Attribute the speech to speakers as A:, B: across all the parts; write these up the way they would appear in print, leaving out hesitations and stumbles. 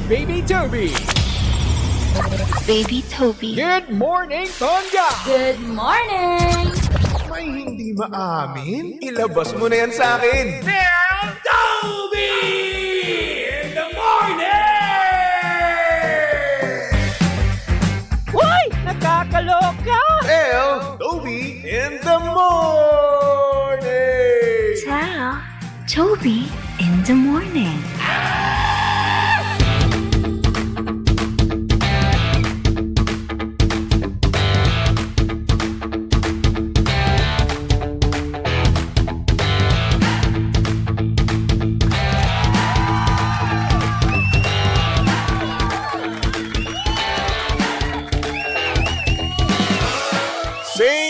A: Baby Toby.
B: Baby Toby.
A: Good morning, Tonga!
B: Good morning!
C: May hindi maamin? Ilabas mo na yan sa akin.
A: Toby! In the morning!
D: Uy! Nakakaloka!
C: Toby in the morning!
B: Ciao, Toby in the morning.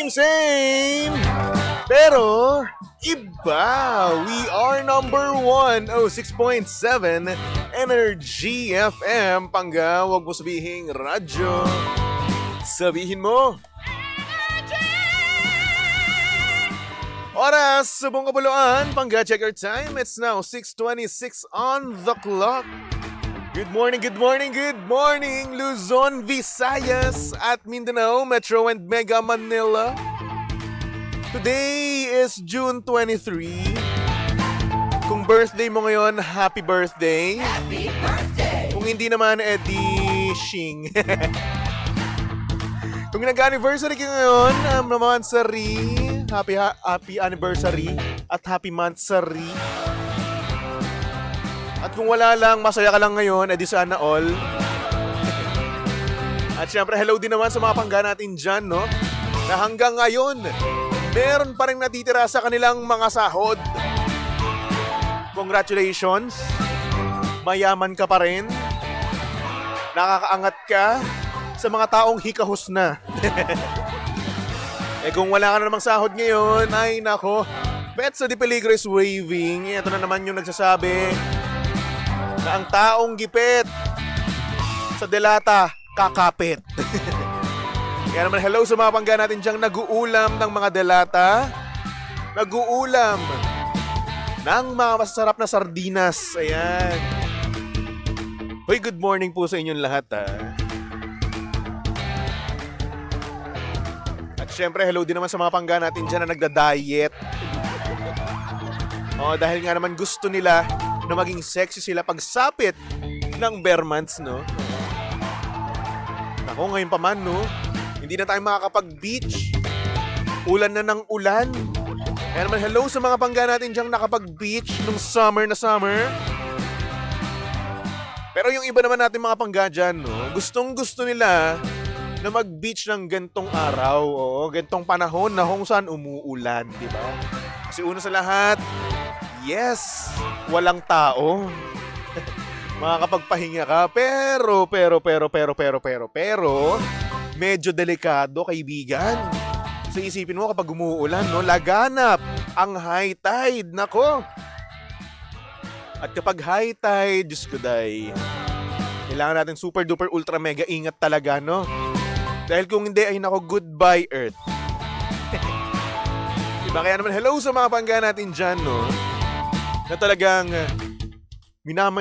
C: Same! Pero, iba! We are number 106.7 Energy FM. Pangga, wag mo sabihin radyo. Sabihin mo. Oras, subong kabuluan. Pangga, check your time. It's now 6:26 on the clock. Good morning, Luzon, Visayas at Mindanao, Metro and Mega Manila. Today is June 23. Kung birthday mo ngayon, happy birthday. Happy birthday! Kung hindi naman, edi shing. Kung nag-anniversary ka ngayon, mamansari, happy anniversary at happy monthsary. At kung wala lang, masaya ka lang ngayon, edi sana all. At syempre, hello din naman sa mga pangga natin dyan, no? Na hanggang ngayon, meron pa rin natitira sa kanilang mga sahod. Congratulations! Mayaman ka pa rin. Nakakaangat ka sa mga taong hikahos na. Kung wala ka na namang sahod ngayon, ay nako, Petsa de Peligro is waving. Ito na naman yung nagsasabi na ang taong gipit sa delata, kakapit. Kaya naman hello sa mga pangga natin diyang nag-uulam ng mga delata, nag-uulam ng mga masasarap na sardinas. Ayan. Hoy, good morning po sa inyong lahat, ha. At syempre hello din naman sa mga pangga natin dyan na nagda-diet. Dahil nga naman gusto nila na maging sexy sila pagsapit ng bare months, no? Ako ngayon pa man, no? Hindi na tayo makakapag-beach. Ulan na ng ulan. Kaya naman hello sa mga pangga natin diyang nakapag-beach nung summer na summer. Pero yung iba naman natin mga pangga dyan, no? Gustong-gusto nila na mag-beach ng gantong araw, gantong panahon na kung saan umuulan, di ba? Kasi una sa lahat, yes, walang tao. Makakapagpahinga ka, pero, medyo delikado, kaibigan. So isipin mo kapag umuulan, no, laganap ang high tide, nako. At kapag high tide, Diyos ko day, kailangan natin super duper ultra mega ingat talaga, no? Dahil kung hindi, ay nako, goodbye Earth. Diba? Kaya naman hello sa mga pangga natin dyan, no? Na talagang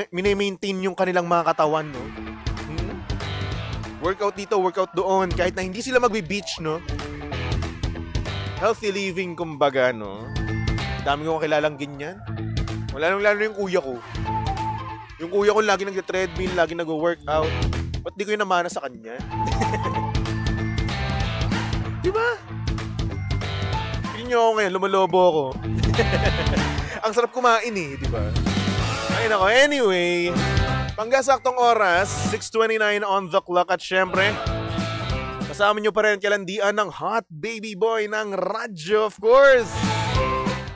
C: minamaintain yung kanilang mga katawan, no? Workout dito, workout doon, kahit na hindi sila magbe-beach, no? Healthy living, kumbaga, no? Dami ko kilalang ganyan. Lalo yung kuya ko. Yung kuya ko lagi nag-treadmill, lagi nag-workout. Ba't di ko yung namana sa kanya? Diba? Tingin nyo ako ngayon, lumalobo ako. Ang sarap kumain eh, di ba? Ay nako, anyway, panggasaktong oras, 6:29 on the clock at syempre, kasama nyo pa rin kalandian ng hot baby boy ng radyo, of course.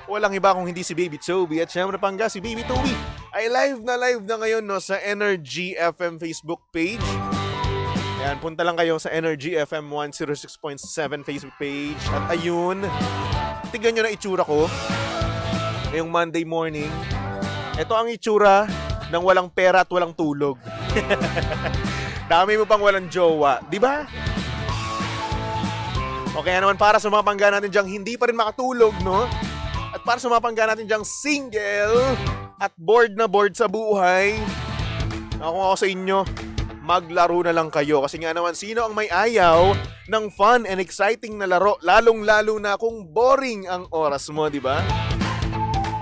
C: Walang iba kung hindi si Baby Toby at syempre pangga si Baby Toby ay live na ngayon, no, sa Energy FM Facebook page. Ayan, punta lang kayo sa Energy FM 106.7 Facebook page. At ayun, tignan nyo na itsura ko ngayong Monday morning. Ito ang itsura ng walang pera at walang tulog. Dami mo pang walang jowa, di ba? O kaya naman para sa mga pangga natin dyang hindi pa rin makatulog, no? At para sa mga pangga natin dyang single at bored na bored sa buhay, Ako sa inyo, maglaro na lang kayo. Kasi nga naman, sino ang may ayaw ng fun and exciting na laro? Lalong-lalo na kung boring ang oras mo, di ba?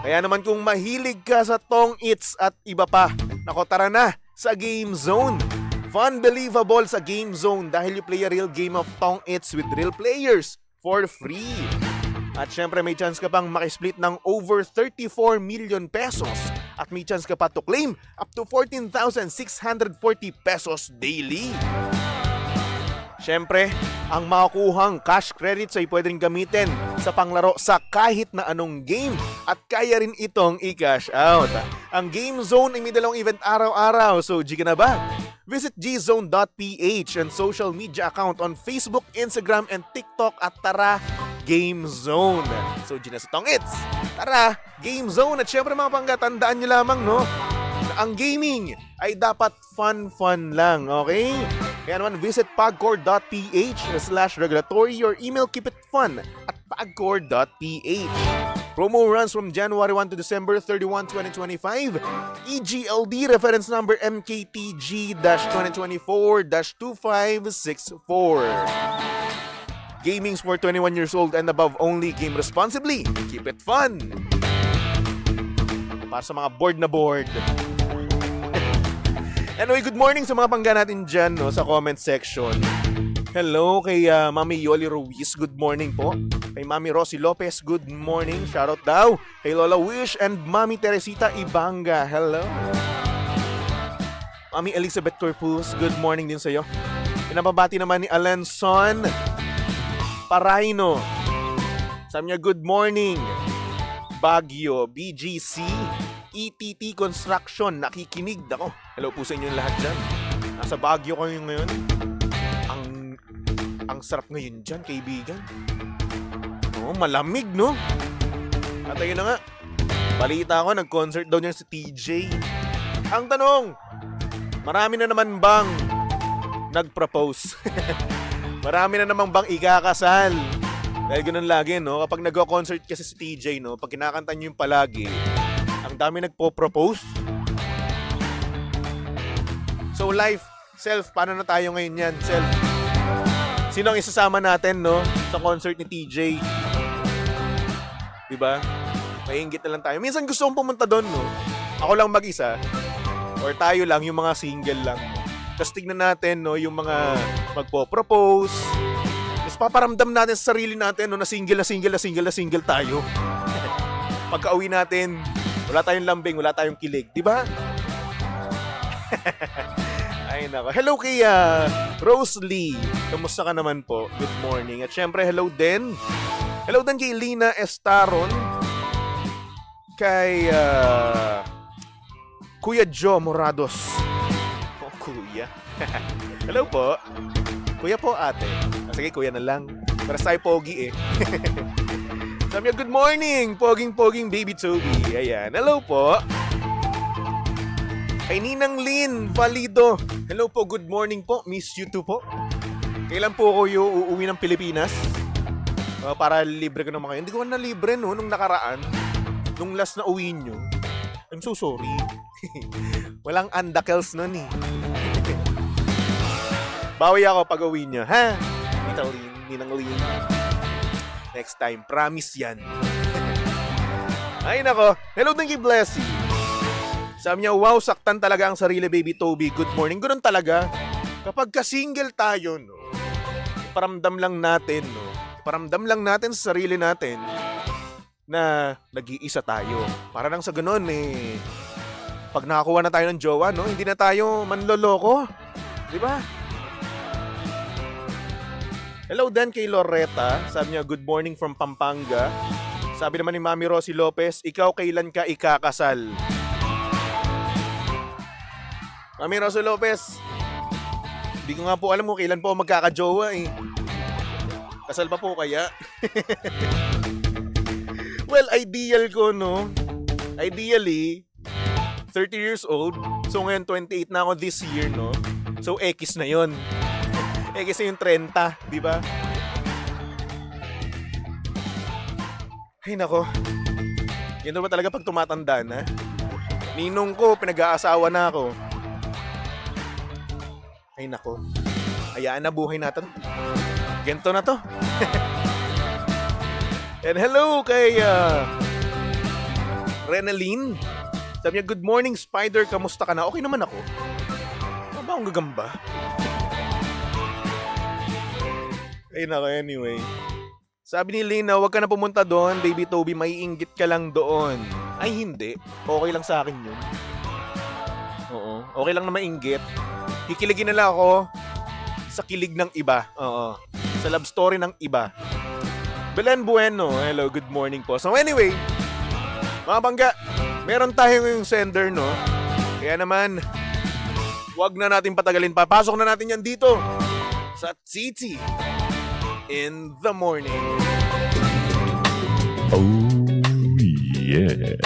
C: Kaya naman kung mahilig ka sa Tong Its at iba pa, nako tara na sa Game Zone. Fun believable sa Game Zone dahil you play a real game of Tong Its with real players for free. At syempre may chance ka pang makisplit ng over 34 million pesos at may chance ka pa to claim up to 14,640 pesos daily. Syempre, ang makukuhang cash credits ay pwedeng gamitin sa panglaro sa kahit na anong game at kaya rin itong i-cash out. Ang Game Zone ay may dalawang event araw-araw, so G ka na ba? Visit gzone.ph and social media account on Facebook, Instagram, and TikTok at tara, Game Zone. So G na sa Tong Its. Tara, Game Zone. At syempre mga pangga, tandaan nyo lamang, no? Na ang gaming ay dapat fun lang, okay? Kaya naman visit pagcore.ph/regulatory or email keepitfun@pagcore.ph. Promo runs from January 1 to December 31, 2025. EGLD reference number MKTG-2024-2564. Gaming's for 21 years old and above only. Game responsibly. Keep it fun. Para sa mga bored na bored. Anyway, good morning sa mga pangga natin dyan, no, sa comment section. Hello kay Mami Yoli Ruiz, good morning po. Kay Mami Rosie Lopez, good morning. Shoutout daw. Kay Lola Wish and Mami Teresita Ibanga, hello. Mami Elizabeth Corpus, good morning din sa'yo. Pinababati naman ni Alenson Paraino. Sabi niya, good morning. Baguio, BGC, ETT Construction, nakikinig ako. Hello po sa inyong lahat dyan. Nasa Baguio kayo ngayon. Ang sarap ngayon dyan, kaibigan. Oh, malamig, no? At ayun na nga, balita ko, nag-concert daw niya si TJ. Ang tanong, marami na naman bang nag-propose? Marami na naman bang ikakasal? Dahil ganun lagi, no? Kapag nag-concert kasi si TJ, no? Pag kinakanta niyo yung palagi, ang dami nagpo-propose. So life, self, paano na tayo ngayon yan? Self. Sino ang isasama natin, no? Sa concert ni TJ? Diba? Mahinggit na lang tayo. Minsan gusto kong pumunta doon, no? Ako lang mag-isa. Or tayo lang, yung mga single lang. Tapos tignan natin, no? Yung mga magpo-propose. Tapos paparamdam natin sa sarili natin, no? Na single tayo. Pagka-uwi natin, wala tayong lambing, wala tayong kilig. Diba? Ay nako. Hello kay Rose Lee. Kamusta ka naman po? Good morning. At syempre, hello din. Hello din kay Lina Estaron. Kay Kuya Joe Morados. Oh, Kuya. Hello po. Kuya po, ate. Sige, Kuya na lang. Para sa'yo pogi eh. Sabi niya, good morning, poging baby Toby. Ayan, hello po. Kay Ninang Lynn Valido. Hello po, good morning po. Miss you too po. Kailan po ako uuwi ng Pilipinas? Para libre ko naman kayo. Hindi ko na libre, no, nung nakaraan. Nung last na uwi nyo. I'm so sorry. Walang andakels nun eh. Bawi ako pag uwi nyo, ha? Ninang Lynn. Next time, promise yan. Ay nako, hello din kay Blessy. Sabi niya, wow, saktan talaga ang sarili, baby Toby. Good morning. Ganun talaga. Kapag ka-single tayo, no, paramdam lang natin, no, paramdam lang natin sa sarili natin na nag-iisa tayo. Para lang sa ganun, eh, pag nakakuha na tayo ng jowa, no, hindi na tayo manloloko. Di ba? Hello din kay Loretta. Sabi niya, good morning from Pampanga. Sabi naman ni Mami Rosie Lopez, ikaw kailan ka ikakasal? Mami Rosie Lopez, hindi ko nga po alam kung kailan po magkakajowa eh. Kasal pa po kaya? Well, ideal ko, no? Ideally, 30 years old. So ngayon, 28 na ako this year, no? So, X na yon. X na yung 30, di ba? Ay, nako. Yan ba talaga pag tumatanda na? Ninong ko, pinag-aasawa na ako. Ay nako. Hayaan na buhay natin. Gento na to. And hello kay Renaline. Sabi niya, good morning Spider, kamusta ka na? Okay naman ako. Ano ba akong gagamba? Ay nako, anyway. Sabi ni Lina, huwag ka na pumunta doon, Baby Toby, maiinggit ka lang doon. Ay hindi, okay lang sa akin yun. Oo, okay lang na mainggit. Kikiligin na lang ako sa kilig ng iba. Oo, sa love story ng iba. Belen Bueno, hello, good morning po. So anyway, mga bangga, meron tayo ngayong sender, no? Kaya naman, wag na natin patagalin pa. Pasok na natin yan dito sa Titi in the morning.
E: Oh yeah,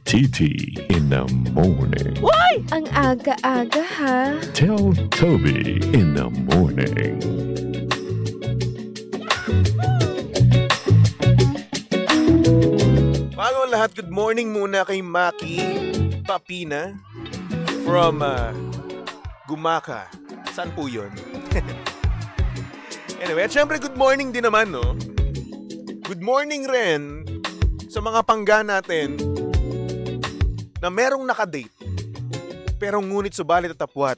E: TT in the morning.
B: Ang aga-aga ha.
E: Tell Toby in the morning.
C: Bago ang lahat, good morning muna kay Maki Papina from Gumaka. Saan po yun? Anyway, at syempre good morning din naman, no? Good morning rin sa mga pangga natin na merong nakadate pero ngunit subalit at tapwat.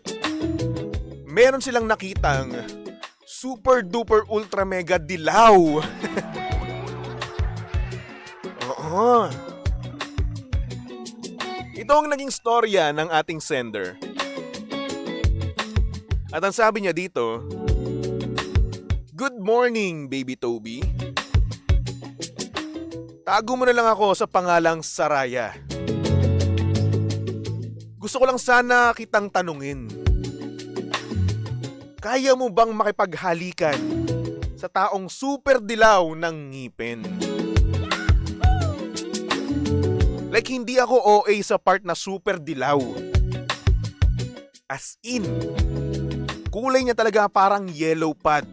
C: Meron silang nakitang super duper ultra mega dilaw. Oo. Ito ang naging storya ng ating sender. At ang sabi niya dito, good morning, Baby Toby. Tago mo na lang ako sa pangalang Saraya. Gusto ko lang sana kitang tanungin. Kaya mo bang makipaghalikan sa taong super dilaw ng ngipin? Like hindi ako OA sa part na super dilaw. As in, kulay niya talaga parang yellow pad.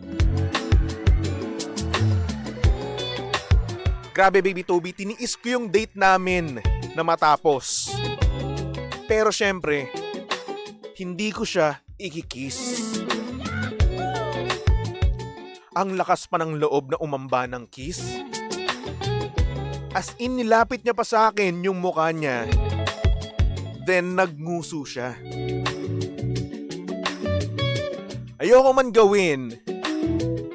C: Grabe Baby Toby, tiniis ko yung date namin na matapos. Pero syempre, hindi ko siya ikikiss. Ang lakas pa ng loob na umamba ng kiss. As in, nilapit niya pa sa akin yung mukha niya. Then, nagnguso siya. Ayoko man gawin,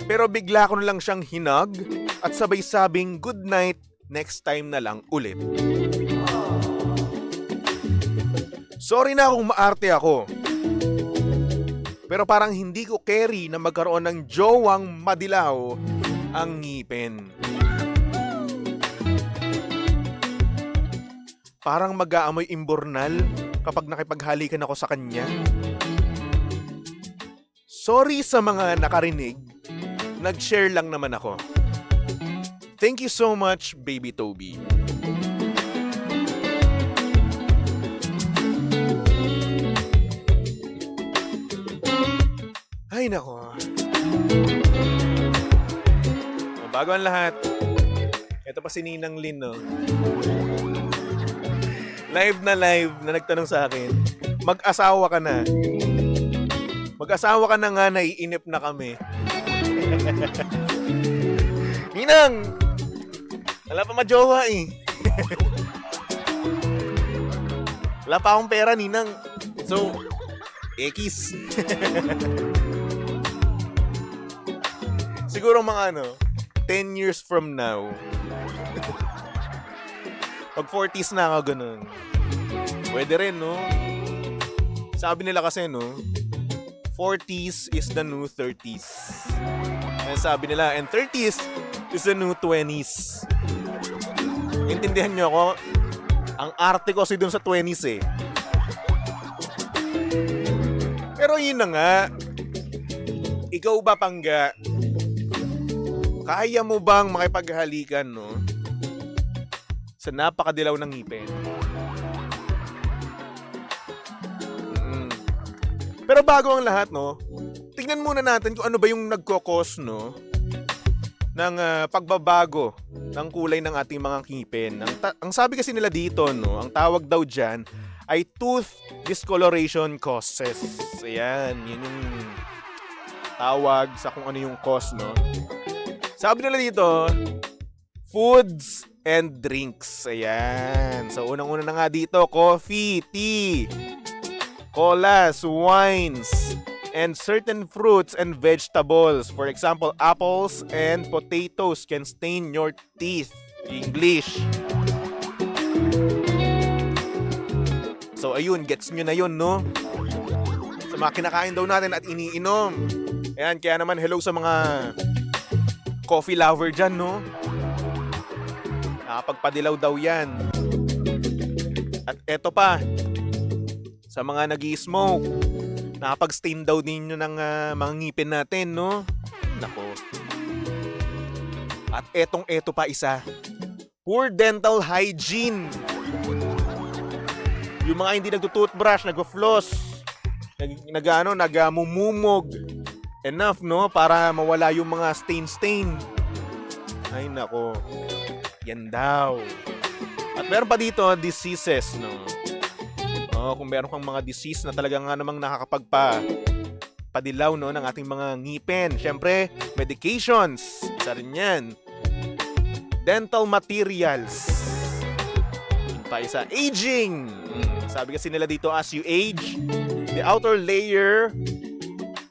C: pero bigla ko na lang siyang hinag at sabay sabing good night, next time na lang ulit. Sorry na kung maarte ako. Pero parang hindi ko carry na magkaroon ng jowang madilaw ang ngipin. Parang mag-aamoy imbornal kapag nakipaghalikan ako sa kanya. Sorry sa mga nakarinig. Nag-share lang naman ako. Thank you so much, Baby Toby. Ay nako. Bago ang lahat, ito pa si Ninang Lin, no? Live na nagtanong sa akin, mag-asawa ka na. Mag-asawa ka na nga, naiinip na kami. Ninang! Wala pa majowa eh. Wala pa akong pera, Ninang. So, ekis. Siguro mga 10 years from now. Pag 40s na ako, ganun. Pwede rin, no? Sabi nila kasi, no? 40s is the new 30s. And sabi nila, and 30s is the new 20s. Intindihan nyo ako? Ang arte ko kasi dun sa 20s eh. Pero yun na nga. Ikaw ba, Pangga? Kaya mo bang makipaghalikan, no? Sa napakadilaw ng ngipin. Pero bago ang lahat, no? Tingnan muna natin kung ano ba yung nagkokos, no? Ng pagbabago ng kulay ng ating mga ngipin. Ang sabi kasi nila dito, no? Ang tawag daw dyan ay tooth discoloration causes. Ayan, yun yung tawag sa kung ano yung cause, no? Sabi nila dito, foods and drinks. Ayan. So, unang-una na nga dito, coffee, tea, colas, wines, and certain fruits and vegetables. For example, apples and potatoes can stain your teeth. English. So, ayun, gets nyo na yun, no? Sa mga kinakain daw natin at iniinom. Ayan, kaya naman hello sa mga coffee lover dyan, no? Nakapagpadilaw daw yan. At eto pa, sa mga nag-i-smoke, nakapag-stain daw din yun ng mga ngipin natin, no? Nako. At eto pa isa. Poor dental hygiene. Yung mga hindi nagtutoothbrush, nag-floss, nagmumumog. Enough, no? Para mawala yung mga stain. Ay, nako. Yan daw. At meron pa dito, diseases, no? Kung meron kang mga disease na talagang nga namang nakakapagpadilaw, no, ng ating mga ngipin. Siyempre, medications. Isa rin yan. Dental materials. Yun pa isa. Aging. Sabi kasi nila dito, as you age, the outer layer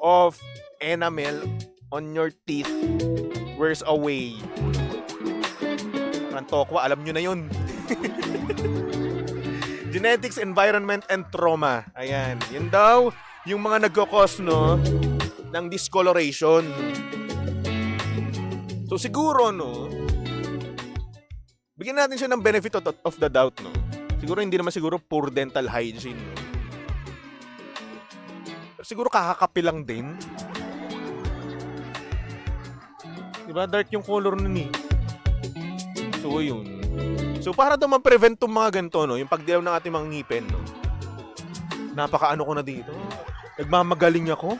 C: of enamel on your teeth wears away. Parang tokwa, alam nyo na yun. Genetics, environment, and trauma. Ayan. Yun daw yung mga nagkakos, no, ng discoloration. So, siguro, no, bigyan natin siya ng benefit of the doubt, no. Siguro, hindi naman siguro poor dental hygiene, no. Pero siguro kakakapi lang din. Diba? Dark yung color nun, eh. So, yun. So, para daw ma-prevent itong mga ganito, no? Yung pagdilaw ng ating mga ngipin, no? Napaka-ano ko na dito. Nagmamagaling ako.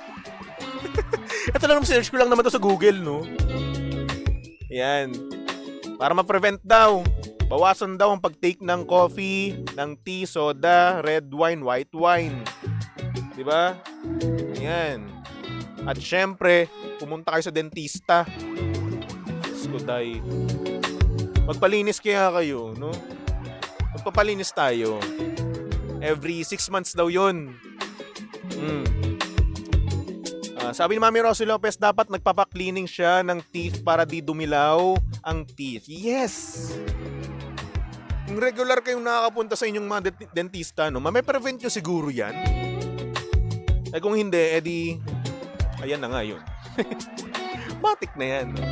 C: Ito lang, search ko lang naman to sa Google, no? Ayan. Para ma-prevent daw. Bawasan daw ang pag-take ng coffee, ng tea, soda, red wine, white wine. Diba? Ayan. At syempre, pumunta kayo sa dentista. Skuday. Magpalinis kaya kayo, no? Magpapalinis tayo. Every 6 months daw yun. Sabi ni Mami Rosie Lopez, dapat nagpapa-cleaning siya ng teeth para di dumilaw ang teeth. Yes! Kung regular kayong nakakapunta sa inyong mga dentista, no? May prevent nyo siguro yan. Eh kung hindi, edi ayan na nga yun. Matik na yan, no?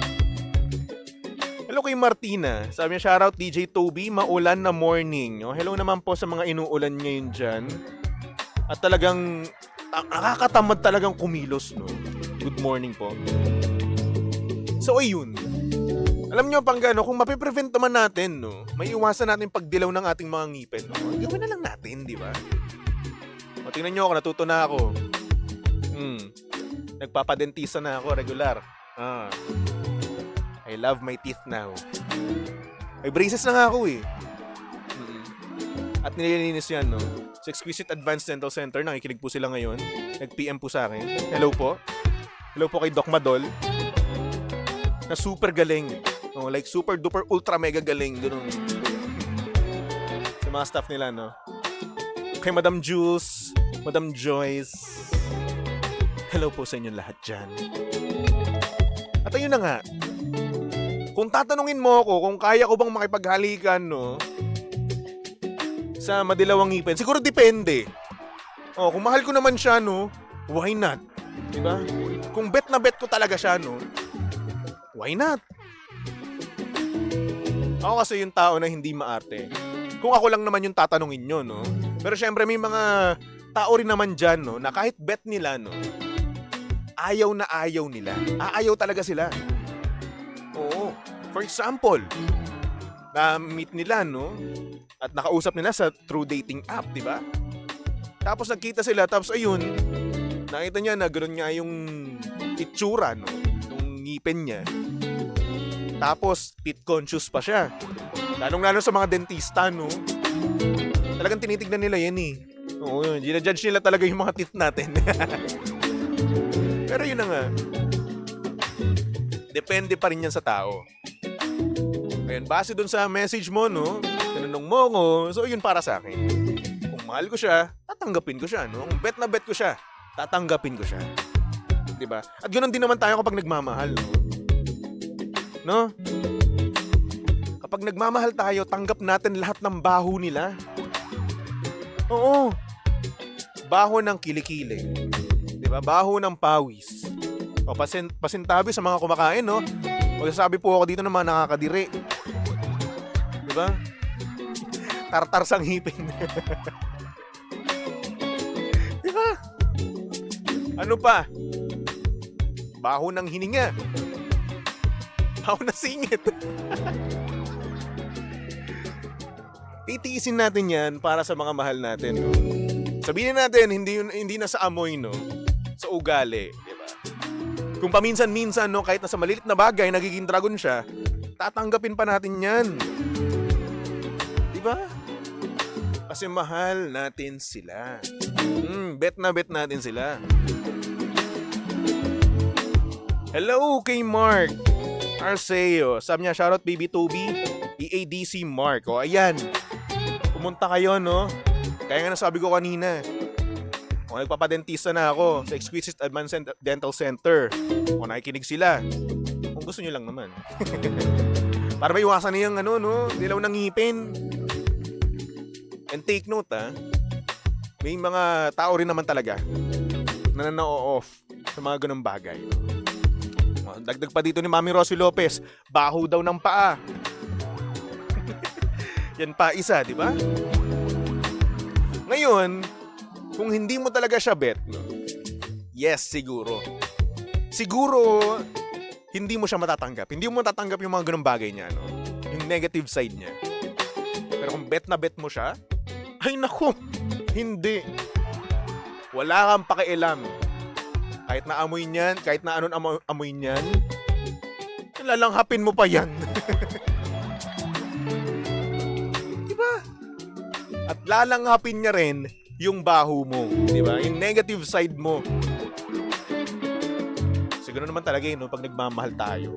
C: Hello kay Martina. Sabi niya, shoutout DJ Toby, maulan na morning. No? Hello naman po sa mga inuulan ngayon dyan. At talagang nakakatamad talagang kumilos, no? Good morning po. So, ayun. Alam niyo, Panggano, kung mapiprevent naman natin, no? May iwasan natin pagdilaw ng ating mga ngipin. No? Gawin na lang natin, di ba? O, tingnan niyo ako, natuto na ako. Nagpapadentista na ako, regular. I love my teeth now. May braces na nga ako, eh. At nililinis yan, no? Sa Exquisite Advanced Dental Center, nakikinig po sila ngayon. Nag-PM po sa akin. Hello po. Hello po kay Doc Madol. Na super galing. No? Like super duper ultra mega galing. Ganun. Sa mga staff nila, no? Kay Madam Juice, Madam Joyce. Hello po sa inyo lahat dyan. At ayun na nga. Kung tatanungin mo ako kung kaya ko bang makipaghalikan, no, sa madilawang ngipin, siguro depende. Kung mahal ko naman siya, no, why not? Diba? Kung bet na bet ko talaga siya, no, why not? Ako kasi yung tao na hindi maarte. Kung ako lang naman yung tatanungin nyo, no. Pero syempre may mga tao rin naman dyan, no, na kahit bet nila, no, ayaw na ayaw nila. Aayaw talaga sila. Oo. For example, na-meet nila, no? At nakausap nila sa through dating app, di ba? Tapos nagkita sila, tapos ayun, nakita niya na gano'n nga yung itsura, no? Yung ngipin niya. Tapos, teeth conscious pa siya. Lalong-lalo sa mga dentista, no? Talagang tinitignan nila yan eh. Oo, yun. Ginajudge nila talaga yung mga teeth natin. Pero yun na nga. Depende pa rin yan sa tao. Ayun, base dun sa message mo, no? Tinanong mo ko, so yun para sa akin. Kung mahal ko siya, tatanggapin ko siya, no? Kung bet na bet ko siya, tatanggapin ko siya. Diba? At ganoon din naman tayo kapag nagmamahal, no? No? Kapag nagmamahal tayo, tanggap natin lahat ng baho nila. Oo. Baho ng kilikili. Diba? Baho ng pawis. O, pasintabi sa mga kumakain, no? Magsasabi po ako dito naman nakakadiri. Diba? Tartar sang hipin. Diba? Ano pa? Baho ng hininga. Baho na singit. Titiisin natin yan para sa mga mahal natin. No? Sabihin natin, hindi na sa amoy, no? Sa ugali. Diba? Kung paminsan-minsan, no, kahit na sa maliit na bagay, nagiging dragon siya, tatanggapin pa natin yan. Diba? Kasi mahal natin sila. Bet na bet natin sila. Hello kay Mark Arceo. Sabi niya, shoutout Baby Toby, EADC Mark. O, ayan. Pumunta kayo, no? Kaya nga nasabi ko kanina. O, nagpapadentista na ako sa Exquisite Advanced Dental Center. O, nakikinig sila. Kung gusto nyo lang naman. Para may iwasan niyang, ano, no? Dilaw ng ngipin. And take note, ha? May mga tao rin naman talaga na na-off sa mga ganung bagay. Dagdag pa dito ni Mami Rosie Lopez, baho daw ng paa. Yan pa isa, di ba? Ngayon, kung hindi mo talaga siya bet, no? Yes, siguro. Siguro, hindi mo siya matatanggap. Hindi mo matatanggap yung mga ganung bagay niya, no? Yung negative side niya. Pero kung bet na bet mo siya, ay naku, hindi. Wala kang pakialam. Kahit na amoy niyan, kahit na anong amoy niyan, lalanghapin mo pa yan. Diba? At lalanghapin niya rin yung baho mo. Diba? Yung negative side mo. Siguro naman talaga yun, no? Pag nagmamahal tayo,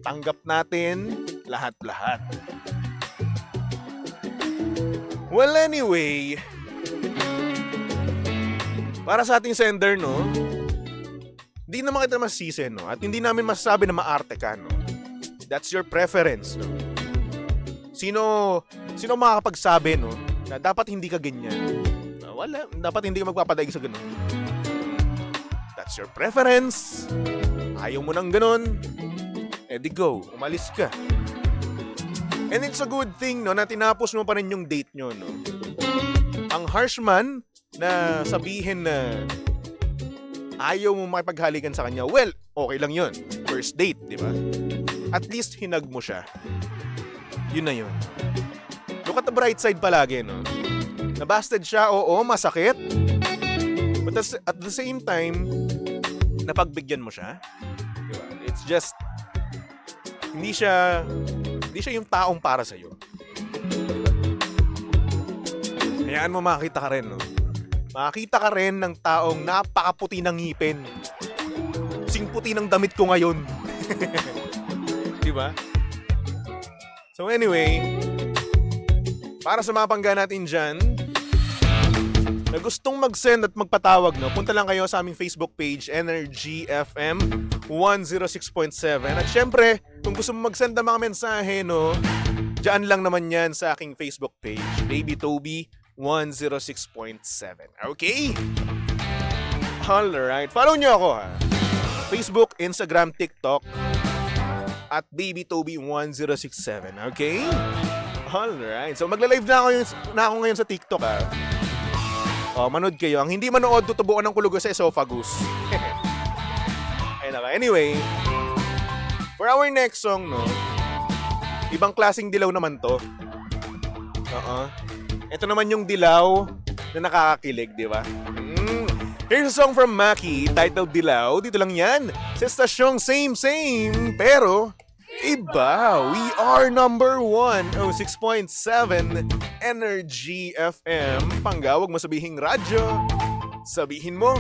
C: tanggap natin lahat-lahat. Well, anyway, para sa ating sender, no? Hindi naman kita masisi, no? At hindi namin masasabi na maarte ka, no? That's your preference, no? Sino makakapagsabi, no? Na dapat hindi ka ganyan. Wala. Dapat hindi ka magpapadaig sa ganun. That's your preference. Ayaw mo ng ganun. Edi go. Umalis ka. And it's a good thing, no? Na tinapos mo pa rin yung date nyo, no? Ang harsh man na sabihin na ayaw mo makipaghalikan sa kanya, well, okay lang yun. First date, di ba? At least hinag mo siya. Yun na yun. Look at the bright side palagi, no? Nabasted siya, oo, masakit. But at the same time, napagbigyan mo siya. Di ba? It's just, hindi siya yung taong para sa'yo. Hayaan mo makita ka rin, no? Makakita ka rin ng taong napakaputi ng ngipin. Sing puti ng damit ko ngayon. Diba? So anyway, para sa mga pangga natin dyan, na gustong mag-send at magpatawag, no, punta lang kayo sa aming Facebook page, Energy FM 106.7. At syempre, kung gusto mo mag-send ng mga mensahe, no, dyan lang naman yan sa aking Facebook page, Baby Toby 106.7. Okay? Alright. Follow nyo ako, ha? Facebook, Instagram, TikTok at Baby Toby 1067. Okay? Alright. So magla-live na ako ngayon sa TikTok, ha? O, manood kayo. Ang hindi manood, tutubuan ng kulugo sa esophagus. Ayun na ba? Anyway, for our next song, no, ibang klaseng dilaw naman to. Ito naman yung dilaw na nakakakilig, di ba? Here's a song from Maki titled Dilaw. Dito lang yan sa stasyong Same Same, pero Iba, we are number 1, 6.7 Energy FM. Panggawag mo sabihing radyo, sabihin mo,